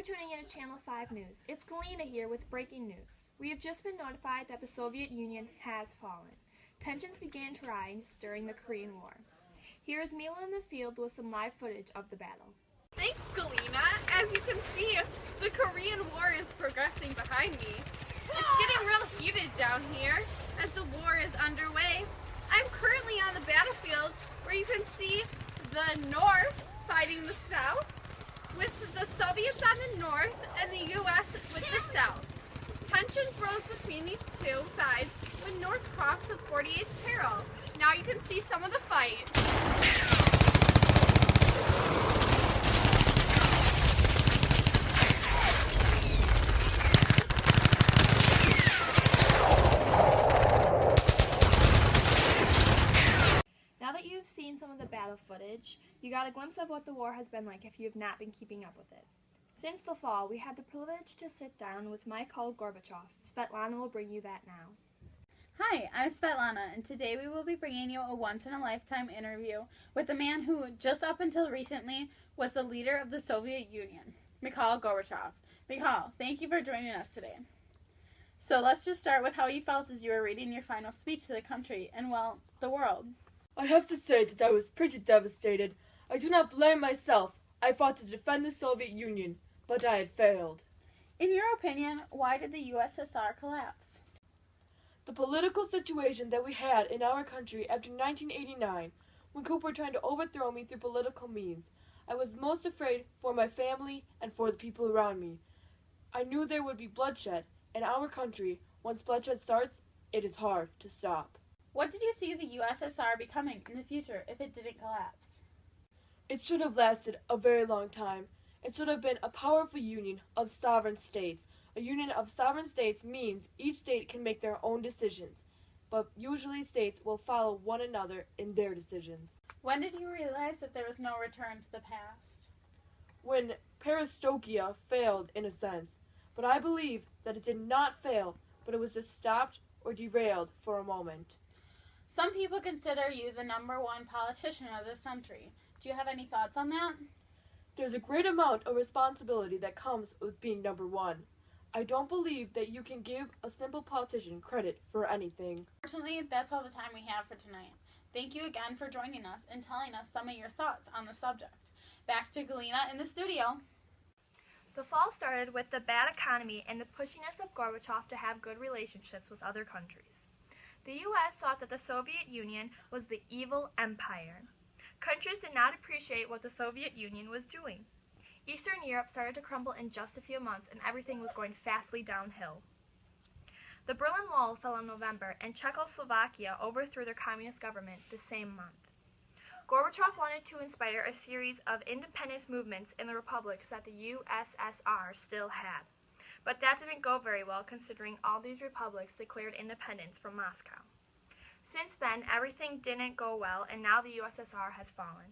for tuning in to Channel 5 News. It's Galina here with breaking news. We have just been notified that the Soviet Union has fallen. Tensions began to rise during the Korean War. Here is Mila in the field with some live footage of the battle. Thanks, Galina. As you can see, the Korean War is progressing behind me. It's getting real heated down here as the war is underway. I'm currently on the battlefield where you can see the North fighting the South, with the Soviets on the north and the U.S. with the south. Tensions rose between these two sides when North crossed the 48th peril. Now you can see some of the fight. Now that you've seen some of the battle footage, you got a glimpse of what the war has been like if you have not been keeping up with it. Since the fall, we had the privilege to sit down with Mikhail Gorbachev. Svetlana will bring you that now. Hi, I'm Svetlana, and today we will be bringing you a once-in-a-lifetime interview with the man who, just up until recently, was the leader of the Soviet Union, Mikhail Gorbachev. Mikhail, thank you for joining us today. So let's just start with how you felt as you were reading your final speech to the country and, well, the world. I have to say that I was pretty devastated. I do not blame myself. I fought to defend the Soviet Union, but I had failed. In your opinion, why did the USSR collapse? The political situation that we had in our country after 1989, when Cuba were trying to overthrow me through political means, I was most afraid for my family and for the people around me. I knew there would be bloodshed. In our country, once bloodshed starts, it is hard to stop. What did you see the USSR becoming in the future if it didn't collapse? It should have lasted a very long time. It should have been a powerful union of sovereign states. A union of sovereign states means each state can make their own decisions, but usually states will follow one another in their decisions. When did you realize that there was no return to the past? When perestroika failed in a sense, but I believe that it did not fail, but it was just stopped or derailed for a moment. Some people consider you the #1 politician of this century. Do you have any thoughts on that? There's a great amount of responsibility that comes with being #1. I don't believe that you can give a simple politician credit for anything. Unfortunately, that's all the time we have for tonight. Thank you again for joining us and telling us some of your thoughts on the subject. Back to Galina in the studio. The fall started with the bad economy and the pushiness of Gorbachev to have good relationships with other countries. The U.S. thought that the Soviet Union was the evil empire. Countries did not appreciate what the Soviet Union was doing. Eastern Europe started to crumble in just a few months and everything was going fastly downhill. The Berlin Wall fell in November and Czechoslovakia overthrew their communist government the same month. Gorbachev wanted to inspire a series of independence movements in the republics that the USSR still had. But that didn't go very well considering all these republics declared independence from Moscow. Since then, everything didn't go well and now the USSR has fallen.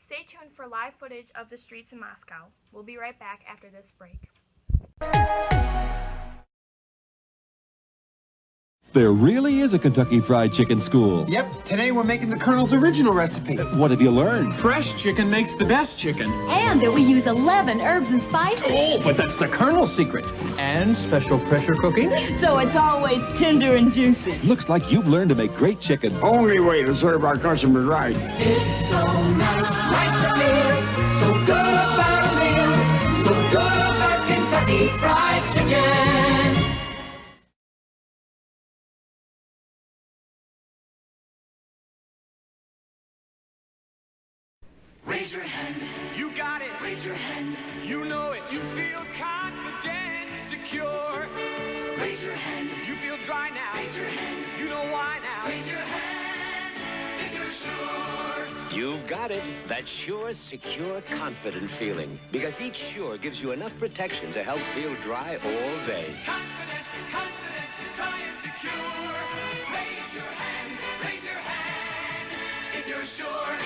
Stay tuned for live footage of the streets in Moscow. We'll be right back after this break. There really is a Kentucky Fried Chicken school. Yep, today we're making the Colonel's original recipe. What have you learned? Fresh chicken makes the best chicken. And that we use 11 herbs and spices. Oh, but that's the Colonel's secret. And special pressure cooking. So it's always tender and juicy. Looks like you've learned to make great chicken. Only way to serve our customers right. It's so nice to live, so good about a meal, so good about Kentucky Fried Chicken. Raise your hand. You got it. Raise your hand. You know it. You feel confident, secure. Raise your hand. You feel dry now. Raise your hand. You know why now. Raise your hand if you're sure. You've got it. That sure, secure, confident feeling. Because each Sure gives you enough protection to help feel dry all day. Confident, dry and secure. Raise your hand if you're sure.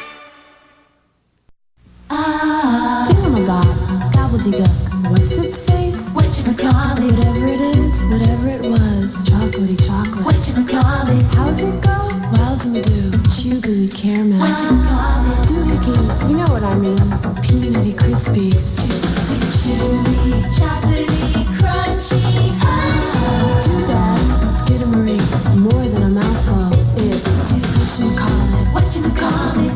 Thingamabob, gobbledygook, what's its face? Whatchamacallit, whatever it is, whatever it was, chocolatey chocolate. Whatchamacallit, how's it go? Wowzum do, chew gooey caramel. What you call it? Doohickeys, you know what I mean. Peanutty crispies. Chewy, chocolatey, crunchy. Do that, Skidamarie, more than a mouthful. It's what you call it. What you call it?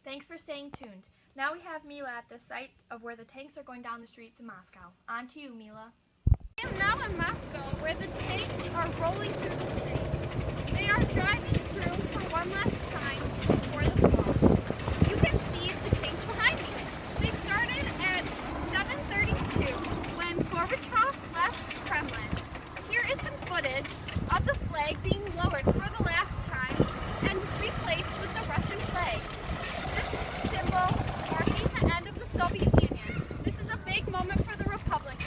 Thanks for staying tuned. Now we have Mila at the site of where the tanks are going down the streets in Moscow. On to you, Mila. I am now in Moscow, where the tanks are rolling through the streets. They are driving through for one last time before the fall. You can see the tanks behind me. They started at 7:32 when Gorbachev left Kremlin. Here is some footage of the flag being lowered for the last time and replaced with the Russian flag. This is a symbol marking the end of the Soviet Union. This is a big moment for the Republic.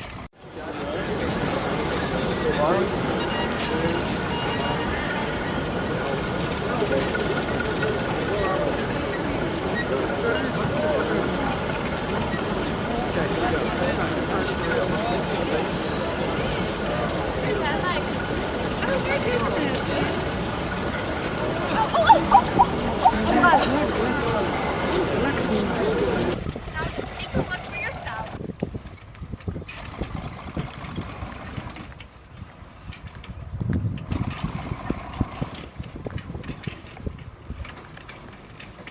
Now just take a look for yourself.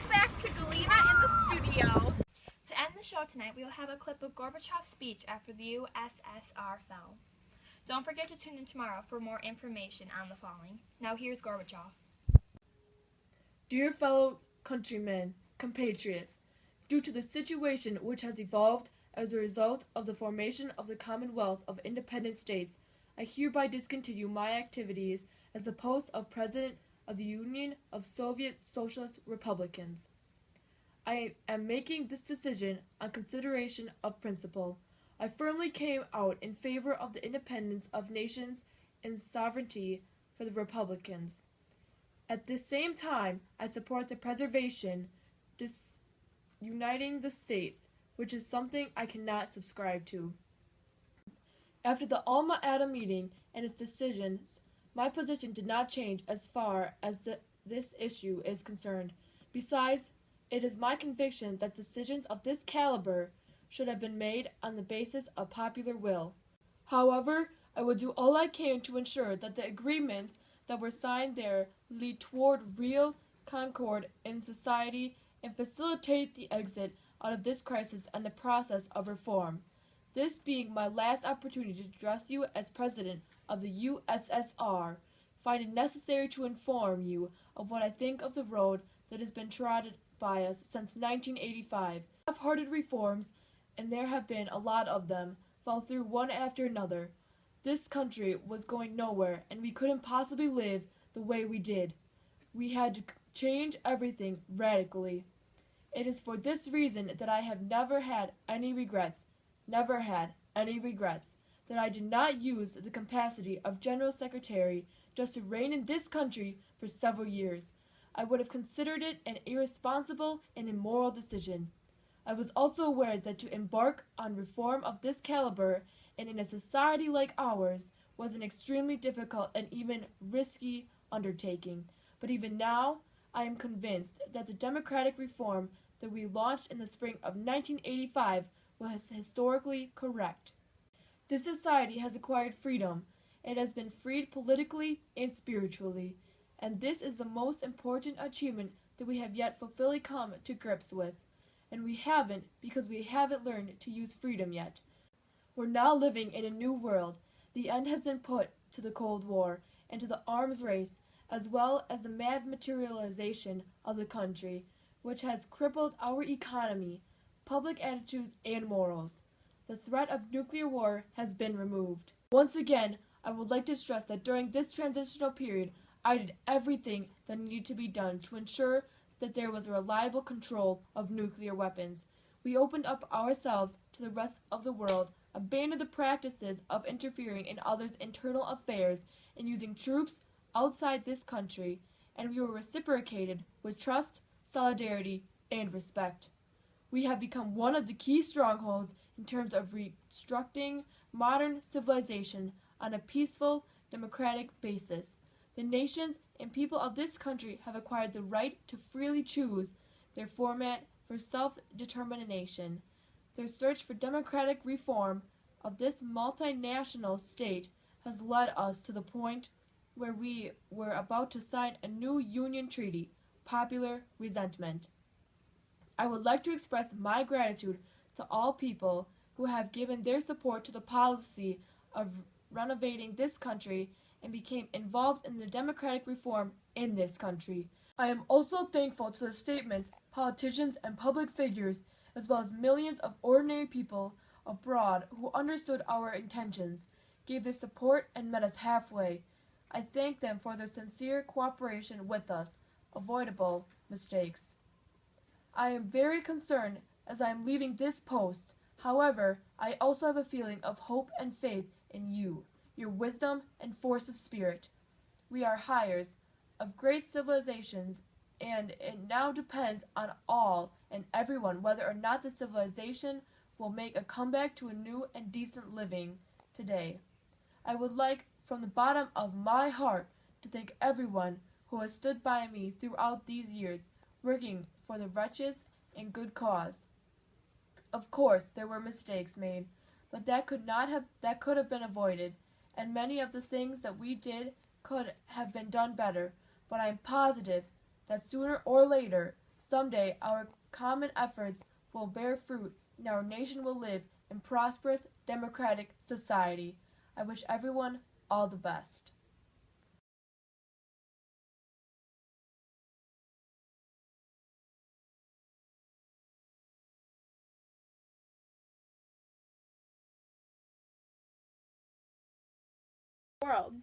Back to Galina in the studio. To end the show tonight, we will have a clip of Gorbachev's speech after the USSR fell. Don't forget to tune in tomorrow for more information on the falling. Now here's Gorbachev. Dear fellow countrymen, compatriots, due to the situation which has evolved as a result of the formation of the Commonwealth of Independent States, I hereby discontinue my activities as the post of President of the Union of Soviet Socialist Republicans. I am making this decision on consideration of principle. I firmly came out in favor of the independence of nations and sovereignty for the Republicans. At the same time, I support the preservation, uniting the states, which is something I cannot subscribe to. After the Alma-Ata meeting and its decisions, my position did not change as far as this issue is concerned. Besides, it is my conviction that decisions of this caliber should have been made on the basis of popular will. However, I will do all I can to ensure that the agreements that were signed there lead toward real concord in society and facilitate the exit out of this crisis and the process of reform. This being my last opportunity to address you as President of the USSR, find it necessary to inform you of what I think of the road that has been trodden by us since 1985. Half-hearted reforms, and there have been a lot of them, fell through one after another. This country was going nowhere, and we couldn't possibly live the way we did. We had to change everything radically. It is for this reason that I have never had any regrets, that I did not use the capacity of General Secretary just to reign in this country for several years. I would have considered it an irresponsible and immoral decision. I was also aware that to embark on reform of this caliber and in a society like ours was an extremely difficult and even risky undertaking. But even now, I am convinced that the democratic reform that we launched in the spring of 1985 was historically correct. This society has acquired freedom. It has been freed politically and spiritually, and this is the most important achievement that we have yet fully come to grips with. And we haven't because we haven't learned to use freedom yet. We're now living in a new world. The end has been put to the Cold War and to the arms race, as well as the mad materialization of the country, which has crippled our economy, public attitudes, and morals. The threat of nuclear war has been removed. Once again, I would like to stress that during this transitional period, I did everything that needed to be done to ensure that there was a reliable control of nuclear weapons. We opened up ourselves to the rest of the world, abandoned the practices of interfering in others' internal affairs and using troops outside this country, and we were reciprocated with trust, solidarity, and respect. We have become one of the key strongholds in terms of reconstructing modern civilization on a peaceful, democratic basis. The nations and people of this country have acquired the right to freely choose their format for self-determination. Their search for democratic reform of this multinational state has led us to the point where we were about to sign a new Union Treaty, popular resentment. I would like to express my gratitude to all people who have given their support to the policy of renovating this country and became involved in the democratic reform in this country. I am also thankful to the statements, politicians, and public figures, as well as millions of ordinary people abroad who understood our intentions, gave their support, and met us halfway. I thank them for their sincere cooperation with us, avoidable mistakes. I am very concerned as I am leaving this post. However, I also have a feeling of hope and faith in you, your wisdom and force of spirit. We are heirs of great civilizations, and it now depends on all and everyone whether or not the civilization will make a comeback to a new and decent living today. I would like, from the bottom of my heart, to thank everyone who has stood by me throughout these years, working for the wretches and good cause. Of course, there were mistakes made, but that could have been avoided, and many of the things that we did could have been done better, but I am positive that sooner or later, someday, our common efforts will bear fruit and our nation will live in prosperous, democratic society. I wish everyone all the best. World.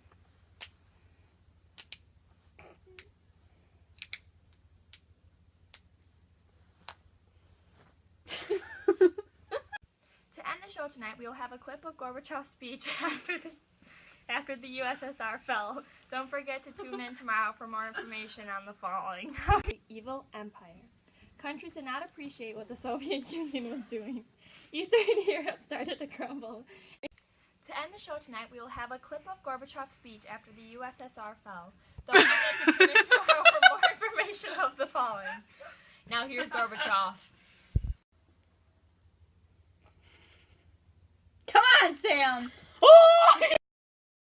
To end the show tonight, we will have a clip of Gorbachev's speech after the USSR fell. Don't forget to tune in tomorrow for more information on the falling. The evil empire. Countries did not appreciate what the Soviet Union was doing. Eastern Europe started to crumble. To end the show tonight, we will have a clip of Gorbachev's speech after the USSR fell. Don't forget to tune in tomorrow for more information of the falling. Now here's Gorbachev. Come on, Sam!